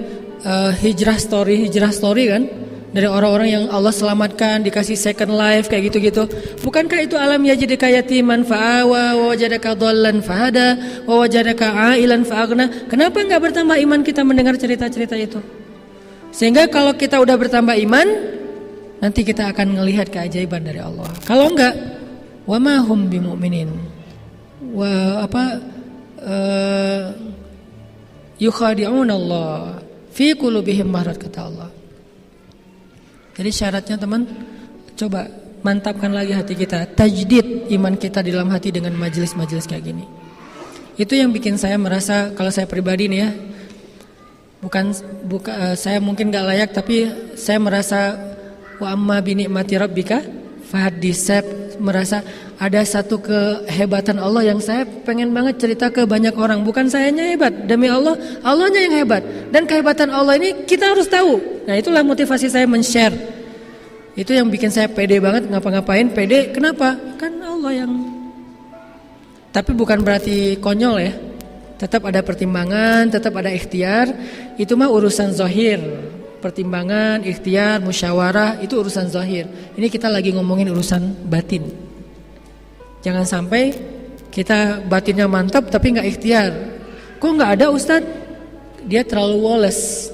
hijrah story kan, dari orang-orang yang Allah selamatkan, dikasih second life kayak gitu-gitu. Bukankah itu alam yajidka yatiman fa'awa wa wajadaka dhallan fahada wa wajadaka ailan fa'aghna? Kenapa enggak bertambah iman kita mendengar cerita-cerita itu? Sehingga kalau kita udah bertambah iman, nanti kita akan melihat keajaiban dari Allah. Kalau enggak, wa ma hum bimu'minin. Yukhadi'un Allah fi qulubihim marad, kata Allah. Jadi syaratnya teman, coba mantapkan lagi hati kita, tajdid iman kita di dalam hati dengan majelis-majelis kayak gini. Itu yang bikin saya merasa, kalau saya pribadi nih ya, bukan saya mungkin gak layak, tapi saya merasa wa amma bi ni'mati rabbika fahaddits. Saya merasa ada satu kehebatan Allah yang saya pengen banget cerita ke banyak orang. Bukan sayanya hebat, demi Allah, Allahnya yang hebat. Dan kehebatan Allah ini kita harus tahu. Nah, itulah motivasi saya men-share. Itu yang bikin saya pede banget ngapa-ngapain. Pede kenapa? Kan Allah yang. Tapi bukan berarti konyol ya. Tetap ada pertimbangan, tetap ada ikhtiar. Itu mah urusan zahir. Pertimbangan, ikhtiar, musyawarah, itu urusan zahir. Ini kita lagi ngomongin urusan batin. Jangan sampai kita batinnya mantap tapi gak ikhtiar. Kok gak ada Ustadz? Dia terlalu woles.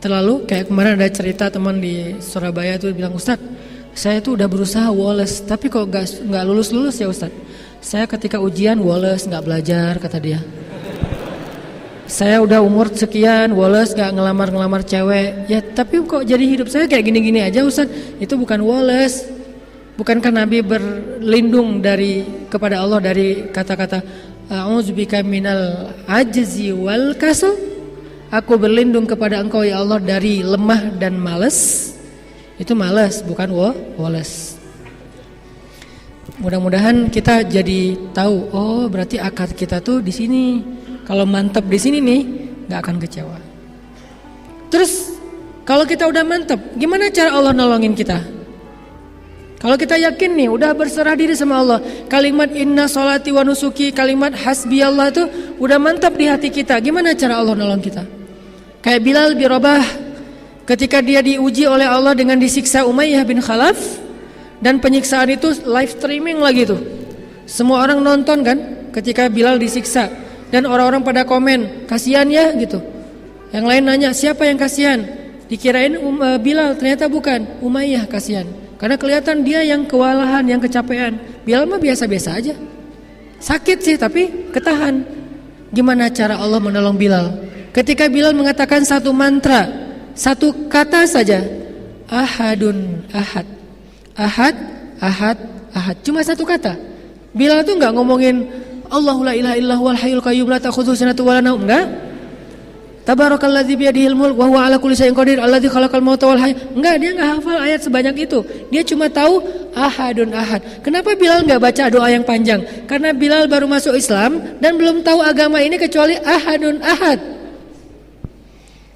Terlalu, kayak kemarin ada cerita teman di Surabaya tuh bilang, Ustadz, saya tuh udah berusaha woles, tapi kok gak lulus-lulus ya Ustadz? Saya ketika ujian woles, gak belajar, kata dia. Saya udah umur sekian, woles, gak ngelamar-ngelamar cewek. Ya tapi kok jadi hidup saya kayak gini-gini aja Ustadz? Itu bukan woles. Bukankah Nabi berlindung kepada Allah dari kata-kata a'udzubika minal ajzi wal kasal? Aku berlindung kepada Engkau ya Allah dari lemah dan malas. Itu malas, bukan woles. Mudah-mudahan kita jadi tahu, oh berarti akad kita tuh di sini. Kalau mantap di sini nih, nggak akan kecewa. Terus kalau kita udah mantap, gimana cara Allah nolongin kita? Kalau kita yakin nih, udah berserah diri sama Allah, kalimat inna sholati wa nusuki, kalimat hasbi Allah itu udah mantap di hati kita. Gimana cara Allah nolong kita? Kayak Bilal bin Rabah, ketika dia diuji oleh Allah dengan disiksa Umayyah bin Khalaf, dan penyiksaan itu live streaming lagi tuh. Semua orang nonton kan, ketika Bilal disiksa, dan orang-orang pada komen, kasihan ya gitu. Yang lain nanya, siapa yang kasihan? Dikirain Bilal, ternyata bukan, Umayyah kasihan. Karena kelihatan dia yang kewalahan, yang kecapean. Bilal mah biasa-biasa aja. Sakit sih tapi ketahan. Gimana cara Allah menolong Bilal? Ketika Bilal mengatakan satu mantra, satu kata saja, ahadun ahad, ahad, ahad, ahad. Cuma satu kata. Bilal tuh nggak ngomongin Allahu la ilaha illallah wal hayyul qayyum la ta'khudhuhu sinatun wa la naum, enggak. Tabarakalladzi biyadihil mulk wa huwa ala kulli syai'in qadir alladzi khalaqal mauta wal hayata. Enggak, dia enggak hafal ayat sebanyak itu. Dia cuma tahu ahadun ahad. Kenapa Bilal enggak baca doa yang panjang? Karena Bilal baru masuk Islam dan belum tahu agama ini kecuali ahadun ahad.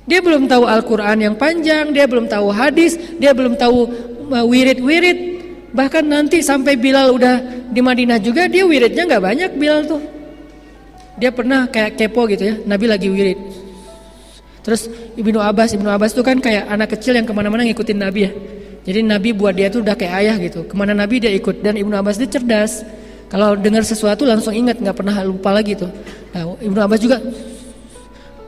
Dia belum tahu Al-Qur'an yang panjang, dia belum tahu hadis, dia belum tahu wirid-wirid. Bahkan nanti sampai Bilal udah di Madinah juga, dia wiridnya enggak banyak Bilal tuh. Dia pernah kayak kepo gitu ya, Nabi lagi wirid. Terus Ibnu Abbas tuh kan kayak anak kecil yang kemana-mana ngikutin Nabi ya. Jadi Nabi buat dia tuh udah kayak ayah gitu. Kemana Nabi dia ikut. Dan Ibnu Abbas dia cerdas. Kalau dengar sesuatu langsung ingat, nggak pernah lupa lagi tuh. Nah, Ibnu Abbas juga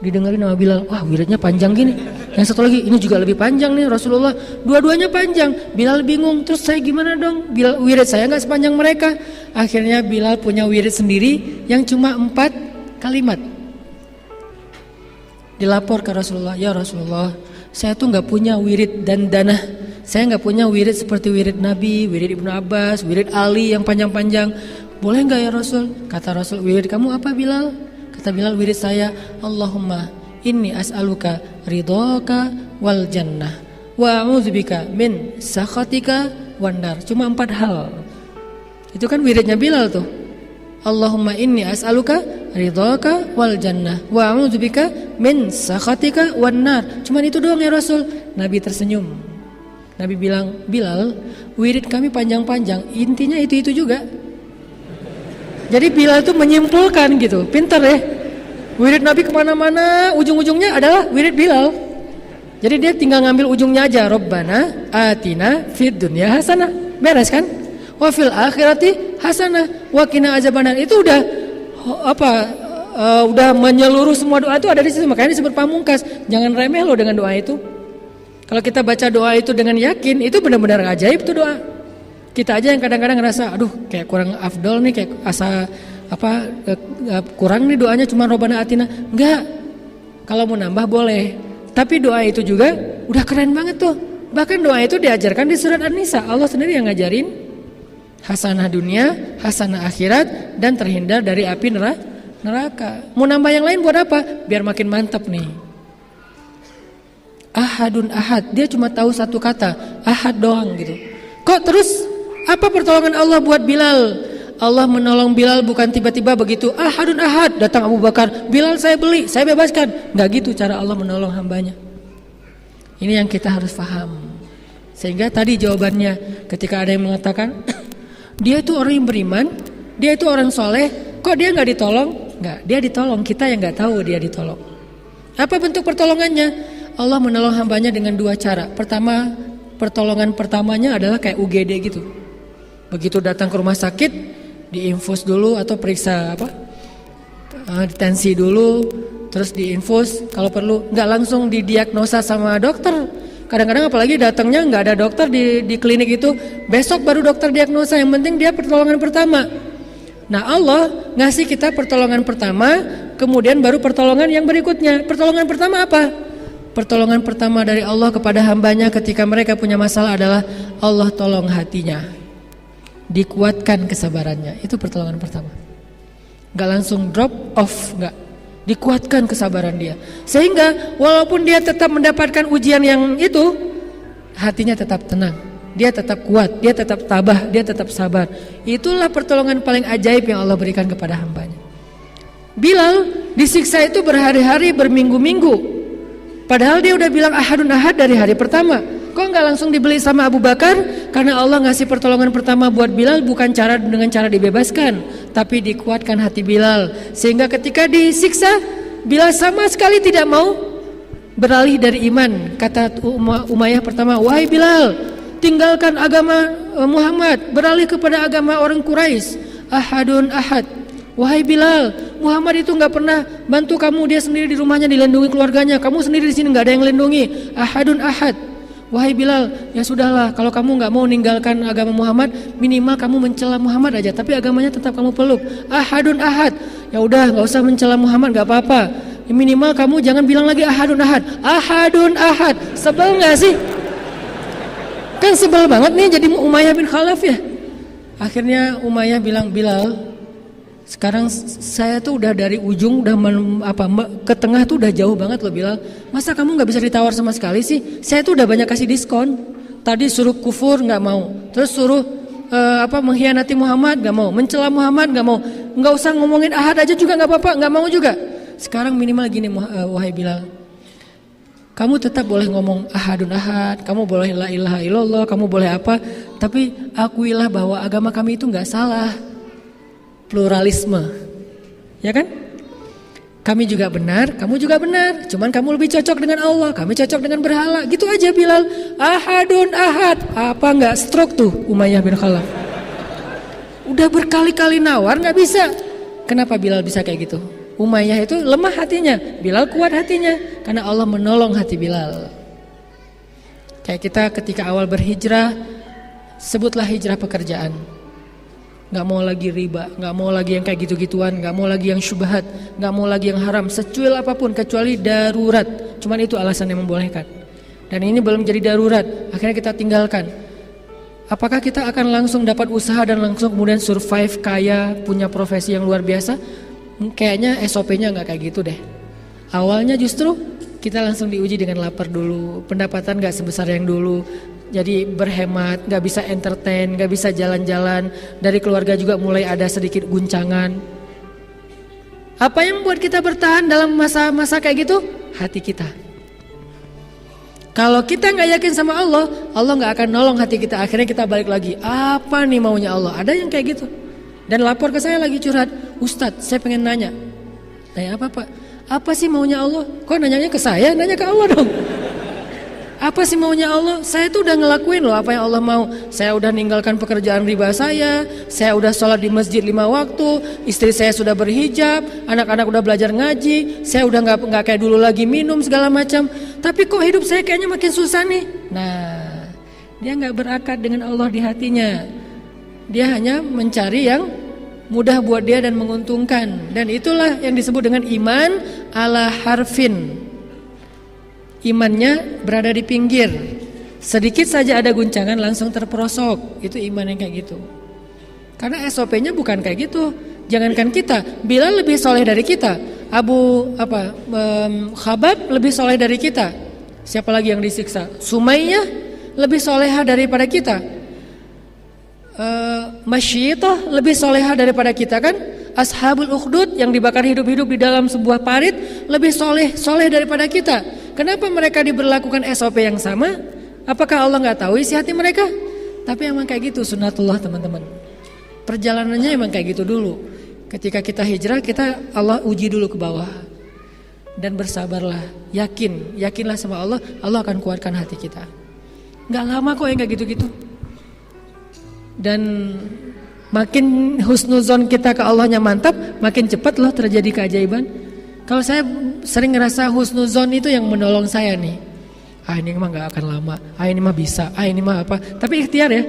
didengarin sama Bilal. Wah, wiridnya panjang gini. Yang satu lagi, ini juga lebih panjang nih Rasulullah. Dua-duanya panjang. Bilal bingung. Terus saya gimana dong? Bilal, wirid saya nggak sepanjang mereka. Akhirnya Bilal punya wirid sendiri yang cuma 4 kalimat. Dilapor ke Rasulullah, ya Rasulullah, saya tuh nggak punya wirid dan dana. Saya nggak punya wirid seperti wirid Nabi, wirid Ibnu Abbas, wirid Ali yang panjang-panjang. Boleh nggak ya Rasul? Kata Rasul, wirid kamu apa Bilal? Kata Bilal, wirid saya Allahumma inni as'aluka ridhaka wal jannah wa a'udzubika min sakhatika wan nar. Cuma 4 hal. Itu kan wiridnya Bilal tuh. Allahumma inni as'aluka ridhaka wal jannah wa a'udzubika min sakhatika wan nar. Cuma itu doang ya Rasul. Nabi tersenyum. Nabi bilang, Bilal, wirid kami panjang-panjang, intinya itu juga. Jadi Bilal itu menyimpulkan gitu, pintar ya. Wirid Nabi kemana-mana, ujung-ujungnya adalah wirid Bilal. Jadi dia tinggal ngambil ujungnya aja. Rabbana atina fid dunya hasanah. Beres kan? Wa fil akhirati hasanah wa qina azabannar. Itu udah udah menyeluruh semua doa itu ada di situ. Makanya disebut pamungkas. Jangan remeh loh dengan doa itu. Kalau kita baca doa itu dengan yakin, itu benar-benar ajaib tuh doa. Kita aja yang kadang-kadang ngerasa, aduh kayak kurang afdol nih, kayak kurang nih doanya cuma Rabbana atina. Enggak. Kalau mau nambah boleh. Tapi doa itu juga udah keren banget tuh. Bahkan doa itu diajarkan di surat An-Nisa. Allah sendiri yang ngajarin. Hasanah dunia, hasanah akhirat, dan terhindar dari api neraka. Mau nambah yang lain buat apa? Biar makin mantap nih. Ahadun ahad. Dia cuma tahu satu kata, ahad doang gitu. Kok terus apa pertolongan Allah buat Bilal? Allah menolong Bilal bukan tiba-tiba begitu. Ahadun ahad, datang Abu Bakar, Bilal saya beli, saya bebaskan. Nggak gitu cara Allah menolong hambanya. Ini yang kita harus paham. Sehingga tadi jawabannya ketika ada yang mengatakan dia itu orang yang beriman, dia itu orang soleh, kok dia nggak ditolong? Nggak, dia ditolong. Kita yang nggak tahu dia ditolong. Apa bentuk pertolongannya? Allah menolong hambanya dengan 2 cara. Pertama, pertolongan pertamanya adalah kayak UGD gitu. Begitu datang ke rumah sakit, diinfus dulu atau periksa tensi dulu, terus diinfus. Kalau perlu nggak langsung didiagnosa sama dokter. Kadang-kadang apalagi datangnya nggak ada dokter di klinik itu, besok baru dokter diagnosa. Yang penting dia pertolongan pertama. Nah Allah ngasih kita pertolongan pertama, kemudian baru pertolongan yang berikutnya. Pertolongan pertama apa? Pertolongan pertama dari Allah kepada hambanya ketika mereka punya masalah adalah Allah tolong hatinya. Dikuatkan kesabarannya. Itu pertolongan pertama. Gak langsung drop off, gak. Dikuatkan kesabaran dia. Sehingga walaupun dia tetap mendapatkan ujian yang itu, hatinya tetap tenang. Dia tetap kuat, dia tetap tabah, dia tetap sabar. Itulah pertolongan paling ajaib yang Allah berikan kepada hambanya. Bilal disiksa itu berhari-hari, berminggu-minggu. Padahal dia udah bilang ahadun ahad dari hari pertama. Kok nggak langsung dibeli sama Abu Bakar? Karena Allah ngasih pertolongan pertama buat Bilal bukan dengan cara dibebaskan, tapi dikuatkan hati Bilal. Sehingga ketika disiksa, Bilal sama sekali tidak mau beralih dari iman. Kata Umayyah pertama, wahai Bilal, tinggalkan agama Muhammad, beralih kepada agama orang Quraisy. Ahadun ahad. Wahai Bilal, Muhammad itu nggak pernah bantu kamu, dia sendiri di rumahnya dilindungi keluarganya, kamu sendiri di sini nggak ada yang lindungi. Ahadun ahad. Wahai Bilal, ya sudahlah, kalau kamu nggak mau meninggalkan agama Muhammad, minimal kamu mencela Muhammad aja, tapi agamanya tetap kamu peluk. Ahadun ahad. Ya udah, nggak usah mencela Muhammad, nggak apa-apa. Minimal kamu jangan bilang lagi ahadun ahad. Ahadun ahad. Sebel nggak sih? Kan sebel banget nih jadi Umayyah bin Khalaf ya. Akhirnya Umayyah bilang, Bilal, sekarang saya tuh udah dari ujung udah ke tengah tuh udah jauh banget loh Bilal. Masa kamu nggak bisa ditawar sama sekali sih? Saya tuh udah banyak kasih diskon. Tadi suruh kufur nggak mau, terus suruh mengkhianati Muhammad nggak mau, mencela Muhammad nggak mau, nggak usah ngomongin ahad aja juga nggak apa-apa, nggak mau juga. Sekarang minimal gini wahai Bilal, kamu tetap boleh ngomong ahadun ahad, kamu boleh la ilaha illallah, kamu boleh apa, tapi akuilah bahwa agama kami itu nggak salah. Pluralisme, ya kan? Kami juga benar, kamu juga benar. Cuman kamu lebih cocok dengan Allah, kami cocok dengan berhala. Gitu aja Bilal. Ahadun ahad. Apa nggak stroke tuh Umayyah bin Khalaf? Udah berkali-kali nawar nggak bisa. Kenapa Bilal bisa kayak gitu? Umayyah itu lemah hatinya, Bilal kuat hatinya. Karena Allah menolong hati Bilal. Kayak kita ketika awal berhijrah, sebutlah hijrah pekerjaan. Gak mau lagi riba, gak mau lagi yang kayak gitu-gituan, gak mau lagi yang syubhat, gak mau lagi yang haram, secuil apapun kecuali darurat. Cuman itu alasan yang membolehkan. Dan ini belum jadi darurat, akhirnya kita tinggalkan. Apakah kita akan langsung dapat usaha dan langsung kemudian survive, kaya, punya profesi yang luar biasa? Kayaknya SOP-nya nggak kayak gitu deh. Awalnya justru kita langsung diuji dengan lapar dulu, pendapatan nggak sebesar yang dulu, jadi berhemat, nggak bisa entertain, nggak bisa jalan-jalan, dari keluarga juga mulai ada sedikit guncangan. Apa yang membuat kita bertahan dalam masa-masa kayak gitu? Hati kita. Kalau kita nggak yakin sama Allah, Allah nggak akan nolong hati kita. Akhirnya kita balik lagi. Apa nih maunya Allah? Ada yang kayak gitu. Dan lapor ke saya lagi curhat, Ustadz, saya pengen nanya. Nanya apa Pak? Apa sih maunya Allah? Kok nanyanya ke saya? Nanya ke Allah dong. Apa sih maunya Allah? Saya tuh udah ngelakuin loh apa yang Allah mau. Saya udah ninggalkan pekerjaan riba saya udah sholat di masjid 5 waktu, istri saya sudah berhijab, anak-anak udah belajar ngaji, saya udah nggak kayak dulu lagi minum segala macam. Tapi kok hidup saya kayaknya makin susah nih. Nah, dia nggak berakad dengan Allah di hatinya. Dia hanya mencari yang mudah buat dia dan menguntungkan. Dan itulah yang disebut dengan iman ala harfin. Imannya berada di pinggir, sedikit saja ada guncangan langsung terperosok. Itu iman yang kayak gitu. Karena SOP-nya bukan kayak gitu. Jangankan kita, Bilal lebih soleh dari kita, Khabab lebih soleh dari kita. Siapa lagi yang disiksa? Sumayyah lebih soleha daripada kita. Masyidah lebih soleha daripada kita kan. Ashabul Ukhdud yang dibakar hidup-hidup di dalam sebuah parit lebih soleh daripada kita. Kenapa mereka diberlakukan SOP yang sama? Apakah Allah nggak tahu isi hati mereka? Tapi emang kayak gitu sunnatullah teman-teman. Perjalanannya emang kayak gitu dulu. Ketika kita hijrah, Allah uji dulu ke bawah. Dan bersabarlah, yakinlah sama Allah, Allah akan kuatkan hati kita. Nggak lama kok yang kayak gitu-gitu. Dan makin husnuzon kita ke Allahnya mantap, makin cepat loh terjadi keajaiban. Kalau saya sering ngerasa husnuzon itu yang menolong saya nih. Ini mah gak akan lama. Ini mah bisa. Ini mah apa. Tapi ikhtiar ya.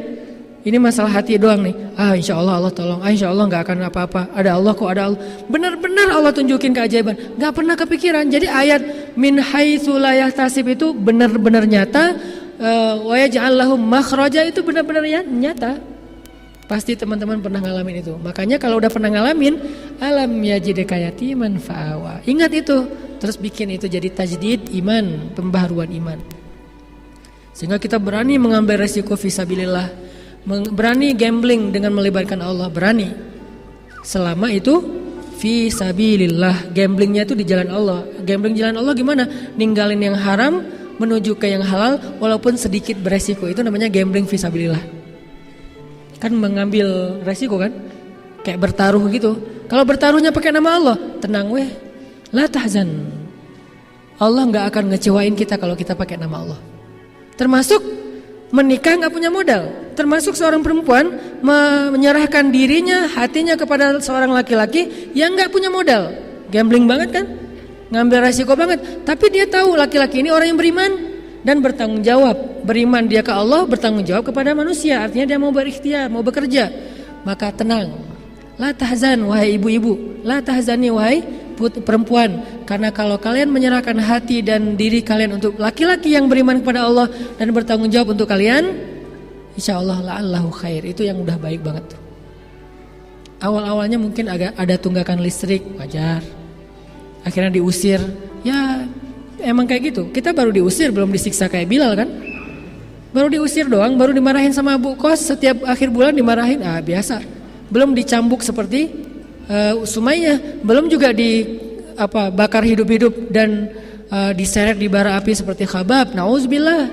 Ini masalah hati doang nih. Insya Allah Allah tolong. Insya Allah gak akan apa-apa. Ada Allah kok ada Allah. Benar-benar Allah tunjukin keajaiban. Gak pernah kepikiran. Jadi ayat min haitsu la yahtasib itu benar-benar nyata. Wa yaj'al lahum makhraja itu benar-benar nyata. Pasti teman-teman pernah ngalamin itu. Makanya kalau udah pernah ngalamin, alam yajidka yatiman fa'awa. Ingat itu, terus bikin itu jadi tajdid iman, pembaharuan iman. Sehingga kita berani mengambil resiko fisabilillah, berani gambling dengan melibatkan Allah, berani. Selama itu fisabilillah, gamblingnya itu di jalan Allah. Gambling jalan Allah gimana? Ninggalin yang haram menuju ke yang halal walaupun sedikit beresiko. Itu namanya gambling fisabilillah. Kan mengambil resiko kan, kayak bertaruh gitu. Kalau bertaruhnya pakai nama Allah, tenang weh, la tahzan. Allah nggak akan ngecewain kita kalau kita pakai nama Allah. Termasuk menikah nggak punya modal, termasuk seorang perempuan menyerahkan dirinya, hatinya kepada seorang laki-laki yang nggak punya modal, gambling banget kan, ngambil resiko banget. Tapi dia tahu laki-laki ini orang yang beriman dan bertanggung jawab. Beriman dia ke Allah, bertanggung jawab kepada manusia. Artinya dia mau berikhtiar, mau bekerja. Maka tenang. La tahzan wahai ibu-ibu, la tahzani wahai perempuan. Karena kalau kalian menyerahkan hati dan diri kalian untuk laki-laki yang beriman kepada Allah dan bertanggung jawab untuk kalian, insyaallah la'allahu khair. Itu yang udah baik banget tuh. Awal-awalnya mungkin agak ada tunggakan listrik, wajar. Akhirnya diusir. Ya emang kayak gitu. Kita baru diusir, belum disiksa kayak Bilal kan. Baru diusir doang, baru dimarahin sama Bu Kos. Setiap akhir bulan dimarahin, biasa. Belum dicambuk seperti Sumayyah. Belum juga bakar hidup-hidup dan diseret di bara api seperti Khabab. Nauzubillah.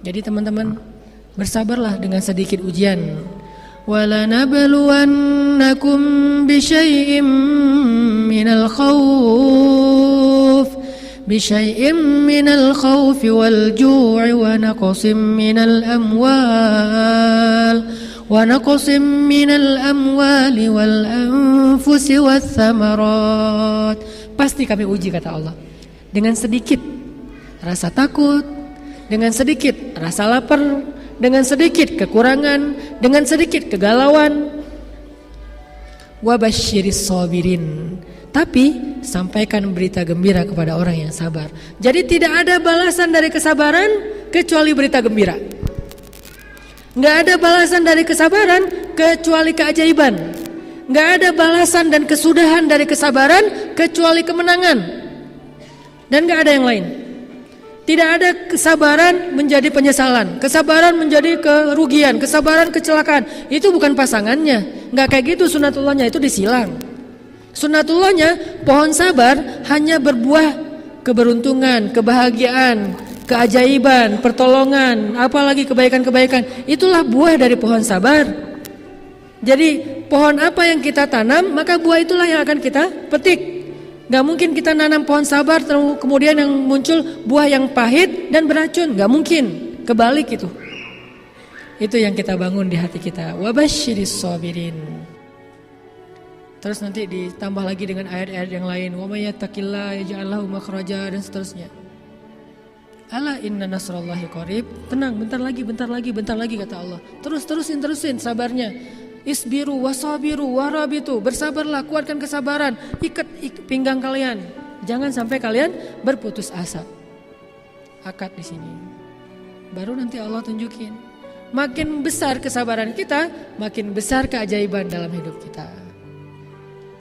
Jadi teman-teman, bersabarlah dengan sedikit ujian. وَلَنَبْلُوَنَّكُمْ بِشَيْءٍ مِّنَ الْخَوْفِ وَالْجُوعِ وَنَقْصٍ مِّنَ الْأَمْوَالِ وَالْأَنفُسِ وَالثَّمَرَاتِ. Pasti kami uji kata Allah. Dengan sedikit rasa takut, dengan sedikit rasa lapar, dengan sedikit kekurangan, dengan sedikit kegalauan. Wabasyiris sabirin. Tapi sampaikan berita gembira kepada orang yang sabar. Jadi tidak ada balasan dari kesabaran kecuali berita gembira. Nggak ada balasan dari kesabaran kecuali keajaiban. Nggak ada balasan dan kesudahan dari kesabaran kecuali kemenangan. Dan nggak ada yang lain. Tidak ada kesabaran menjadi penyesalan, kesabaran menjadi kerugian, kesabaran kecelakaan. Itu bukan pasangannya. Nggak kayak gitu sunatullahnya, itu disilang. Sunatullahnya pohon sabar hanya berbuah keberuntungan, kebahagiaan, keajaiban, pertolongan, apalagi kebaikan-kebaikan. Itulah buah dari pohon sabar. Jadi pohon apa yang kita tanam, maka buah itulah yang akan kita petik. Gak mungkin kita nanam pohon sabar kemudian yang muncul buah yang pahit dan beracun. Gak mungkin, kebalik itu. Itu yang kita bangun di hati kita. Wabasyiris sabirin. Terus nanti ditambah lagi dengan ayat-ayat yang lain. Wa may yattaqillaha yaj'al lahu makhraja dan seterusnya. Ala inna nasrallahi qarib. Tenang, bentar lagi kata Allah. Terusin sabarnya. Isbiru wasabiru warabitu. Bersabarlah, kuatkan kesabaran. Ikat pinggang kalian. Jangan sampai kalian berputus asa. Akad di sini. Baru nanti Allah tunjukin. Makin besar kesabaran kita, makin besar keajaiban dalam hidup kita.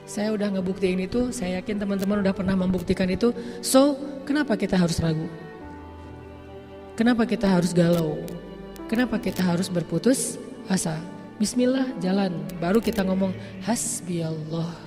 Saya udah ngebuktiin itu, saya yakin teman-teman udah pernah membuktikan itu. So, kenapa kita harus ragu? Kenapa kita harus galau? Kenapa kita harus berputus asa? Bismillah, jalan. Baru kita ngomong hasbiyallah.